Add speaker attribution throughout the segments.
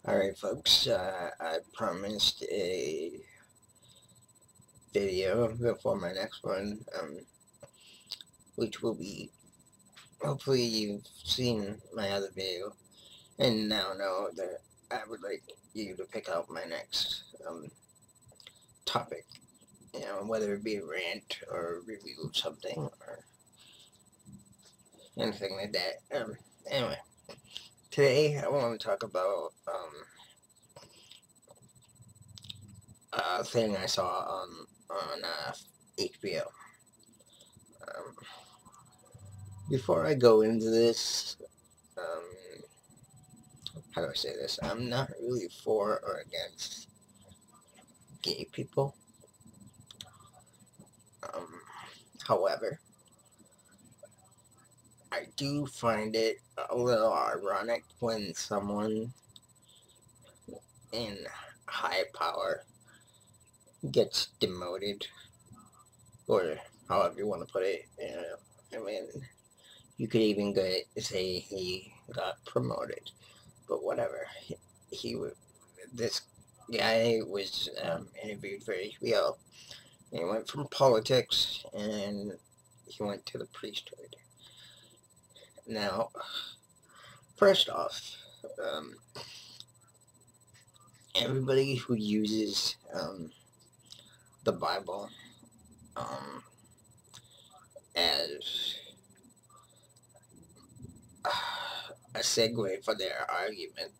Speaker 1: Alright folks, I promised a video before my next one, which will be, hopefully you've seen my other video, and now know that I would like you to pick out my next, topic, whether it be a rant or review of something, or anything like that. Anyway, today I want to talk about, a thing I saw, on, HBO. Um, Before I go into this, how do I say this? I'm not really for or against gay people. Um, However, I do find it a little ironic when someone in high power gets demoted, or however you want to put it. I mean, you could even say he got promoted, but whatever. He this guy was interviewed for HBO. He went from politics and he went to the priesthood. Now, first off, um, everybody who uses the Bible um, as a segue for their argument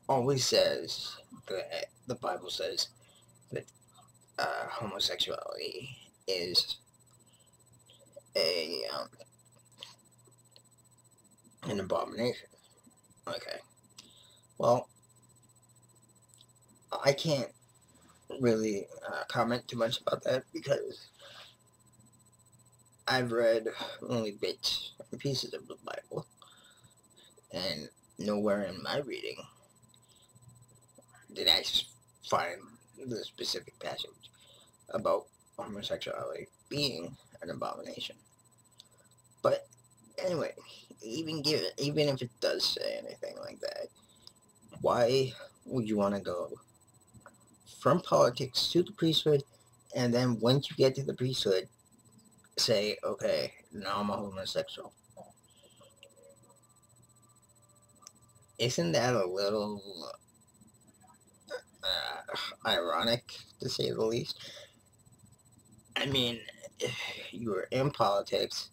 Speaker 1: always says that the Bible says that homosexuality is a an abomination. Okay, well, I can't really comment too much about that because I've read only bits and pieces of the Bible, and nowhere in my reading did I find the specific passage about homosexuality being an abomination. But anyway, even if it does say anything like that, why would you want to go from politics to the priesthood, and then once you get to the priesthood, say, okay, now I'm a homosexual? Isn't that a little ironic, to say the least? I mean, you were in politics,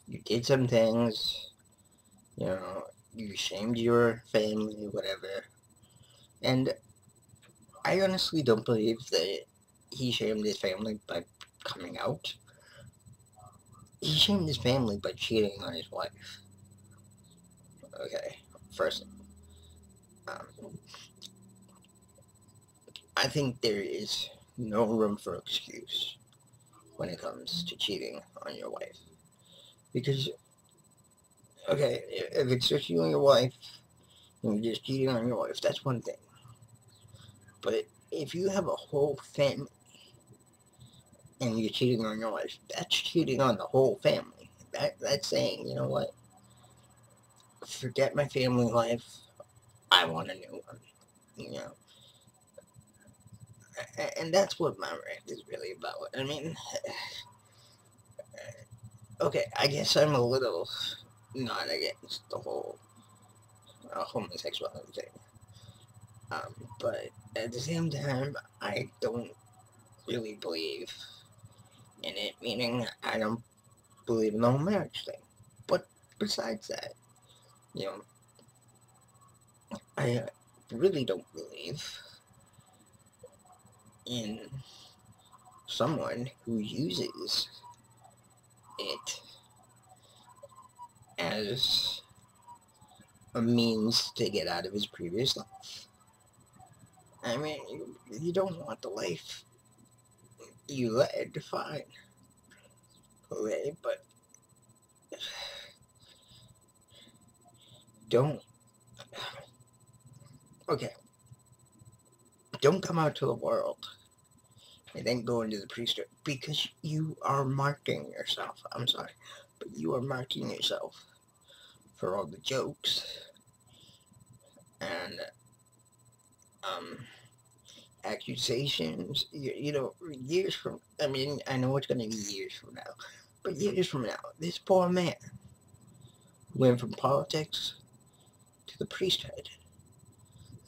Speaker 1: you did some things, you shamed your family, whatever, and I honestly don't believe that he shamed his family by coming out. He shamed his family by cheating on his wife. Okay, first, um, I think there is no room for excuse when it comes to cheating on your wife. Because, okay, if it's just you and your wife, and you're just cheating on your wife, that's one thing. But if you have a whole family and you're cheating on your wife, that's cheating on the whole family. That's saying, you know what? Forget my family life. I want a new one. You know, and that's what my rant is really about. I mean, okay, I guess I'm a little not against the whole homosexuality thing, but at the same time, I don't really believe in it. Meaning, I don't believe in the whole marriage thing. But besides that, you know, I really don't believe in someone who uses it as a means to get out of his previous life. I mean, you don't want the life you led, fine. Okay, but don't, okay, don't come out to the world and then go into the priesthood because you are marking yourself. I'm sorry, but you are marking yourself for all the jokes and accusations, you know, years from, I mean, I know it's going to be years from now, but years from now, this poor man went from politics to the priesthood.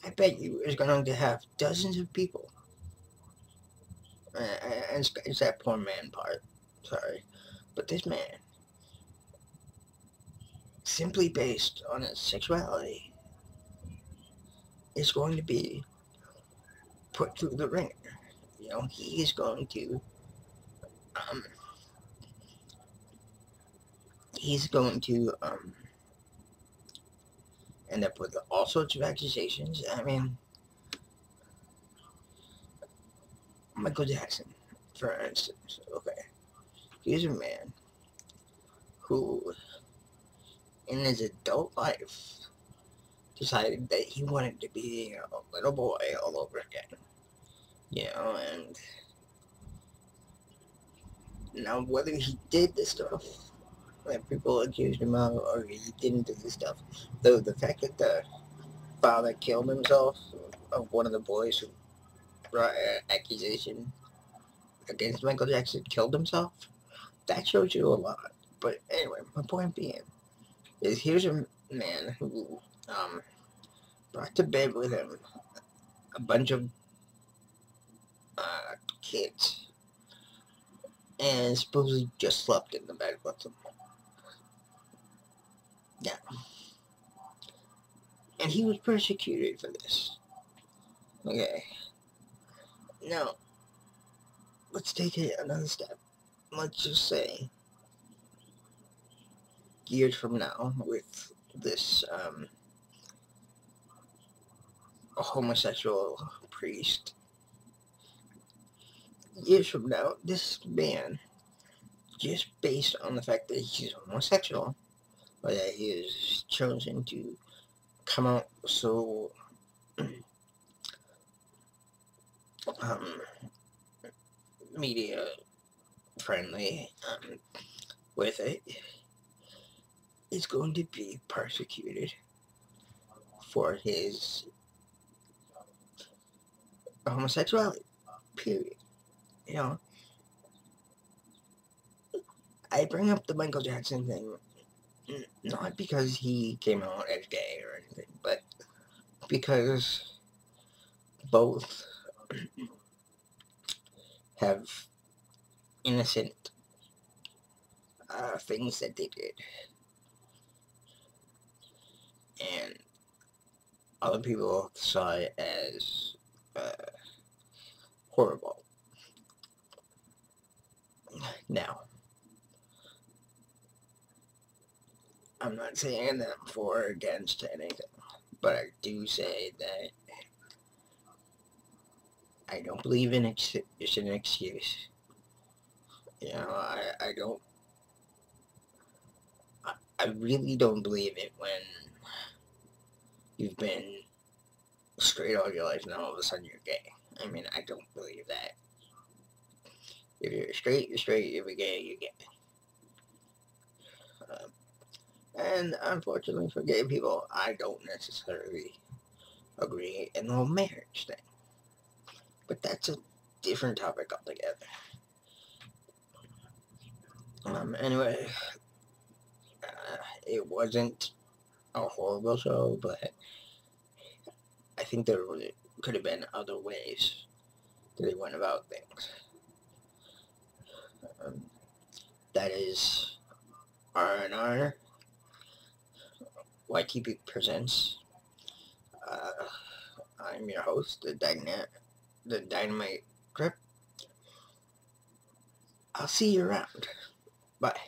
Speaker 1: I bet you is going to have dozens of people, and it's that poor man part, sorry, but this man, simply based on his sexuality, is going to be put through the ringer. You know, he is going to, um, he's going to, end up with all sorts of accusations. I mean, Michael Jackson, for instance, okay, he's a man who, in his adult life, decided that he wanted to be a little boy all over again. You know, and now whether he did this stuff that people accused him of, or he didn't do this stuff, though the fact that the father killed himself of one of the boys who brought an accusation against Michael Jackson killed himself, that shows you a lot. But anyway, my point being is here's a man who brought to bed with him a bunch of kids and supposedly just slept in the bed with them. Yeah. And he was persecuted for this. Okay. Now, let's take it another step. Let's just say, years from now, with this homosexual priest, years from now, this man, just based on the fact that he's homosexual, or that he has chosen to come out so media friendly with it, is going to be persecuted for his homosexuality, period. You know, I bring up the Michael Jackson thing not because he came out as gay or anything, but because both have innocent things that they did, and other people saw it as horrible. Now, I'm not saying that I'm for or against anything, but I do say that I don't believe in it's an excuse. You know, I don't, I really don't believe it when you've been straight all your life and all of a sudden you're gay. I mean, I don't believe that. If you're straight, you're straight. If you're gay, you're gay. And unfortunately for gay people, I don't necessarily agree in the whole marriage thing. But that's a different topic altogether. Anyway, it wasn't a horrible show, but I think there could have been other ways that they went about things. That is R&R. YTP Presents. I'm your host, the Dynamite Crip. I'll see you around. Bye.